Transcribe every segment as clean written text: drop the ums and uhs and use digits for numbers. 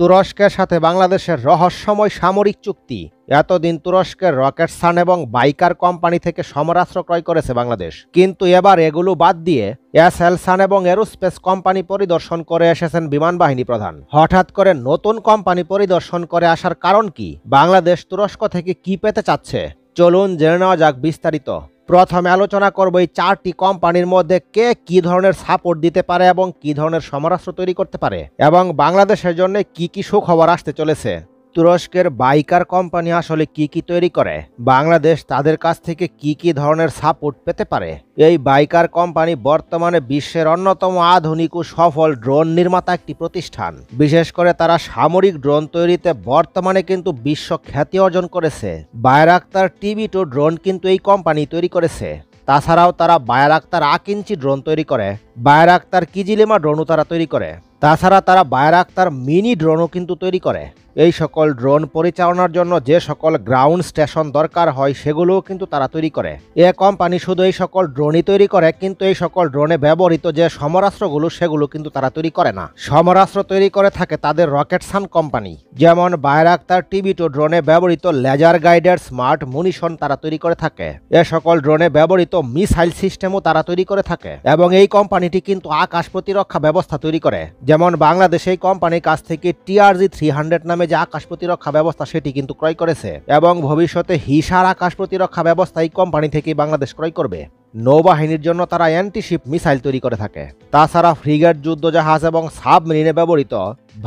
তুরস্কের সাথে বাংলাদেশের রহস্যময় সামরিক চুক্তি। এতদিন তুরস্কের রকেটসান এবং বাইকার কোম্পানি থেকে সমরাস্ত্র ক্রয় করেছে বাংলাদেশ, কিন্তু এবার এগুলো বাদ দিয়ে এসএলসান এবং এরোস্পেস কোম্পানি পরিদর্শন করে এসেছেন বিমান বাহিনী প্রধান। হঠাৎ করে নতুন কোম্পানি পরিদর্শন করে আসার কারণ কি? বাংলাদেশ তুরস্ক থেকে কি পেতে চাচ্ছে? চলুন জেনে নেওয়া যাক বিস্তারিত। প্রথমে আলোচনা করব এই 4টি কোম্পানির মধ্যে কে কি ধরনের সাপোর্ট দিতে পারে এবং কি ধরনের সমরাস্ত্র তৈরি করতে পারে, এবং বাংলাদেশের জন্য কি কি সুখবর আসতে চলেছে। তুরস্কের বাইকার কোম্পানি আসলে কি কি তৈরি করে, বাংলাদেশ তাদের কাছ থেকে কি কি ধরনের সাপোর্ট পেতে পারে। এই বাইকার কোম্পানি বর্তমানে বিশ্বের অন্যতম আধুনিক ও সফল ড্রোন নির্মাতা একটি প্রতিষ্ঠান। বিশেষ করে তারা সামরিক ড্রোন তৈরিতে বর্তমানে কিন্তু বিশ্ব খ্যাতি অর্জন করেছে। বায়রাক্তার TB2 ড্রোন কিন্তু এই কোম্পানি তৈরি করেছে। তাছাড়াও তারা বায়রাক্তার আকিঞ্চি ড্রোন তৈরি করে, বায়রাক্তার কিজিলিমা ড্রোনও তারা তৈরি করে। তাছাড়া তারা বায়রাক্তার মিনি ড্রোনও কিন্তু তৈরি করে। এই সকল ড্রোন পরিচালনার জন্য যে সকল গ্রাউন্ড স্টেশন দরকার হয় সেগুলোও কিন্তু তারা তৈরি করে। এ কোম্পানি শুধু এই সকল ড্রোনই তৈরি করে, কিন্তু এই সকল ড্রোনে ব্যবহৃত যে সমরাস্ত্রগুলো সেগুলো কিন্তু তারা তৈরি করে না। সমরাস্ত্র তৈরি করে থাকে তাদের রকেটসান কোম্পানি। যেমন বায়রাক্তার TB2 ড্রোনে ব্যবহৃত লেজার গাইডেড স্মার্ট মুনিশন তারা তৈরি করে থাকে। এ সকল ড্রোনে ব্যবহৃত মিসাইল সিস্টেমও তারা তৈরি করে থাকে। এবং এই কোম্পানিটি কিন্তু আকাশ প্রতিরক্ষা ব্যবস্থা তৈরি করে। যেমন বাংলাদেশ এই কোম্পানির কাছ থেকে TRG-300 নামে যে আকাশ প্রতিরক্ষা ব্যবস্থা সেটি কিন্তু ক্রয় করেছে, এবং ভবিষ্যতে হিসার আকাশ প্রতিরক্ষা ব্যবস্থা এই কোম্পানি থেকেই বাংলাদেশ ক্রয় করবে। নৌবাহিনীর জন্য তারা অ্যান্টিশিপ মিসাইল তৈরি করে থাকে। তাছাড়া ফ্রিগেট যুদ্ধজাহাজ এবং সাবমেরিনে ব্যবহৃত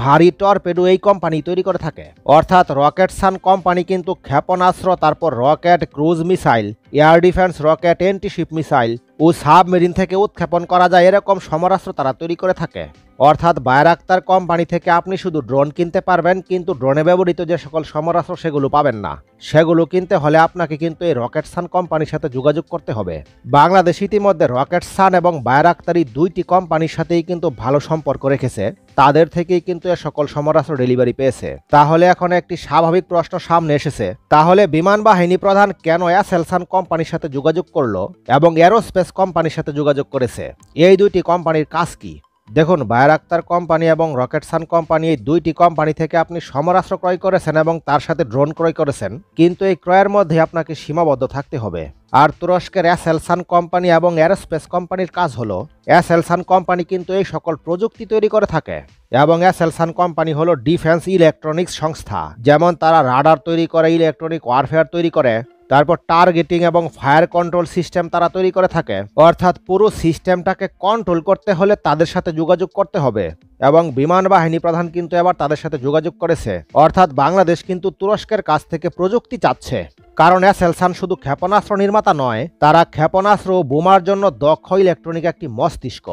ভারী টর্পেডো এই কোম্পানি তৈরি করে থাকে। অর্থাৎ রকেটসান কোম্পানি কিন্তু ক্ষেপণাস্ত্র, তারপর rocket, cruise missile, air defence rocket, antiship missile ও সাবমেরিন থেকে উৎক্ষেপণ করা যায় এরকম সমরাস্ত্র তারা তৈরি করে থাকে। অর্থাৎ বায়রাক্তার কোম্পানি থেকে আপনি শুধু ড্রোন কিনতে পারবেন, কিন্তু ড্রোনে ব্যবহৃত যে সকল সমরাস্ত্র সেগুলো পাবেন না। সেগুলো কিনতে হলে আপনাকে কিন্তু এই রকেটসান কোম্পানির সাথে যোগাযোগ করতে হবে। বাংলাদেশ ইতিমধ্যে রকেটসান এবং বায়রাক্তার এই 2টি কোম্পানির সাথেই কিন্তু ভালো সম্পর্ক রেখেছে। তাদের থেকেই কিন্তু এ সকল সমরাস্ত্র ডেলিভারি পেয়েছে। তাহলে এখন একটি স্বাভাবিক প্রশ্ন সামনে এসেছে, তাহলে বিমান বাহিনী প্রধান কেন এসএলসান কোম্পানির সাথে যোগাযোগ করলো এবং এরোস্পেস কোম্পানির সাথে যোগাযোগ করেছে? এই 2টি কোম্পানির কাজ কি? দেখুন, বায়রাক্তার কোম্পানি এবং রকেটসান কোম্পানি এই 2টি কোম্পানি থেকে আপনি সমরাস্ত্র ক্রয় করেছেন এবং তার সাথে ড্রোন ক্রয় করেছেন, কিন্তু এই ক্রয়ের মধ্যে আপনাকে সীমাবদ্ধ থাকতে হবে। আর তুরস্কের এসএলসান কোম্পানি এবং এরোস্পেস কোম্পানির কাজ হলো, এসএলসান কোম্পানি কিন্তু এই সকল প্রযুক্তি তৈরি করে থাকে, এবং এসএলসান কোম্পানি হলো ডিফেন্স ইলেকট্রনিক্স সংস্থা। যেমন তারা রাডার তৈরি করে, ইলেকট্রনিক ওয়ারফেয়ার তৈরি করে, তারপর টার্গেটিং এবং ফায়ার কন্ট্রোল সিস্টেম তারা তৈরি করে থাকে। অর্থাৎ পুরো সিস্টেমটাকে কন্ট্রোল করতে হলে তাদের সাথে যোগাযোগ করতে হবে, এবং বিমান বাহিনী প্রধান কিন্তু এবার তাদের সাথে যোগাযোগ করেছে। অর্থাৎ বাংলাদেশ কিন্তু তুরস্কের কাছ থেকে প্রযুক্তি চাচ্ছে। কারণ এসএলসান শুধু ক্ষেপণাস্ত্র নির্মাতা নয়, তারা ক্ষেপণাস্ত্র ও বোমার জন্য দক্ষ ইলেকট্রনিক একটি মস্তিষ্ক।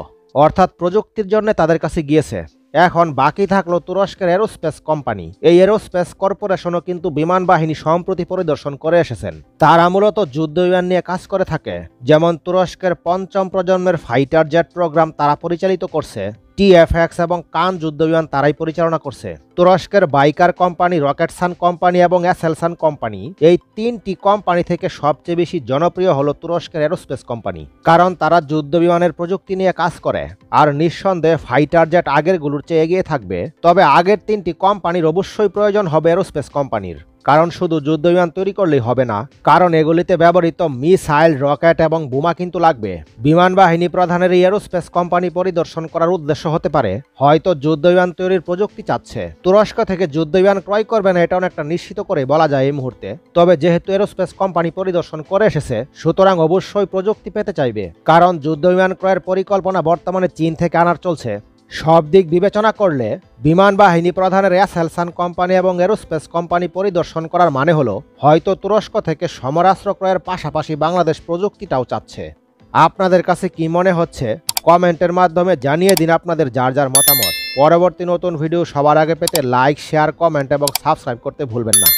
অর্থাৎ প্রযুক্তির জন্য তাদের কাছে গিয়েছে। এখন বাকি থাকলো তুরস্কের এরোস্পেস কোম্পানি। এই এরোস্পেস কর্পোরেশনও কিন্তু বিমান বাহিনী সম্প্রতি পরিদর্শন করে এসেছেন। তারা মূলত যুদ্ধ বিমান নিয়ে কাজ করে থাকে। যেমন তুরস্কের 5ম প্রজন্মের ফাইটার জেট প্রোগ্রাম তারা পরিচালিত করছে, TFX এবং কান যুদ্ধ বিমান তারাই পরিচালনা করছে। তুরস্কের বাইকার কোম্পানি, রকেটসান কোম্পানি এবং এসএলসান কোম্পানি, এই 3টি কোম্পানি থেকে সবচেয়ে বেশি জনপ্রিয় হলো তুরস্কের এরোস্পেস কোম্পানি। কারণ তারা যুদ্ধ বিমানের প্রযুক্তি নিয়ে কাজ করে, আর নিঃসন্দেহে ফাইটার জেট আগেরগুলোর চেয়ে এগিয়ে থাকবে। তবে আগের 3টি কোম্পানির অবশ্যই প্রয়োজন হবে এরোস্পেস কোম্পানির। কারণ শুধু যুদ্ধ বিমান তৈরি করলেই হবে না, কারণ এগুলিতে ব্যবহৃত মিসাইল, রকেট এবং বোমা কিন্তু লাগবে। বিমান বাহিনী প্রধানের এই এরোস্পেস কোম্পানি পরিদর্শন করার উদ্দেশ্য হতে পারে হয়তো যুদ্ধ বিমান তৈরির প্রযুক্তি চাচ্ছে। তুরস্ক থেকে যুদ্ধ বিমান ক্রয় করবে না এটা অনেকটা নিশ্চিত করে বলা যায় এই মুহূর্তে। তবে যেহেতু এরোস্পেস কোম্পানি পরিদর্শন করে এসেছে, সুতরাং অবশ্যই প্রযুক্তি পেতে চাইবে। কারণ যুদ্ধ বিমান ক্রয়ের পরিকল্পনা বর্তমানে চীন থেকে আনার চলছে। সব দিক বিবেচনা করলে বিমান বাহিনী প্রধানের এসএলসান কোম্পানি এবং এরোস্পেস কোম্পানি পরিদর্শন করার মানে হলো হয়তো তুরস্ক থেকে সমরাস্ত্র ক্রয়ের পাশাপাশি বাংলাদেশ প্রযুক্তিটাও চাচ্ছে। আপনাদের কাছে কি মনে হচ্ছে কমেন্টের মাধ্যমে জানিয়ে দিন আপনাদের যার যার মতামত। পরবর্তী নতুন ভিডিও সবার আগে পেতে লাইক, শেয়ার, কমেন্ট এবং সাবস্ক্রাইব করতে ভুলবেন না।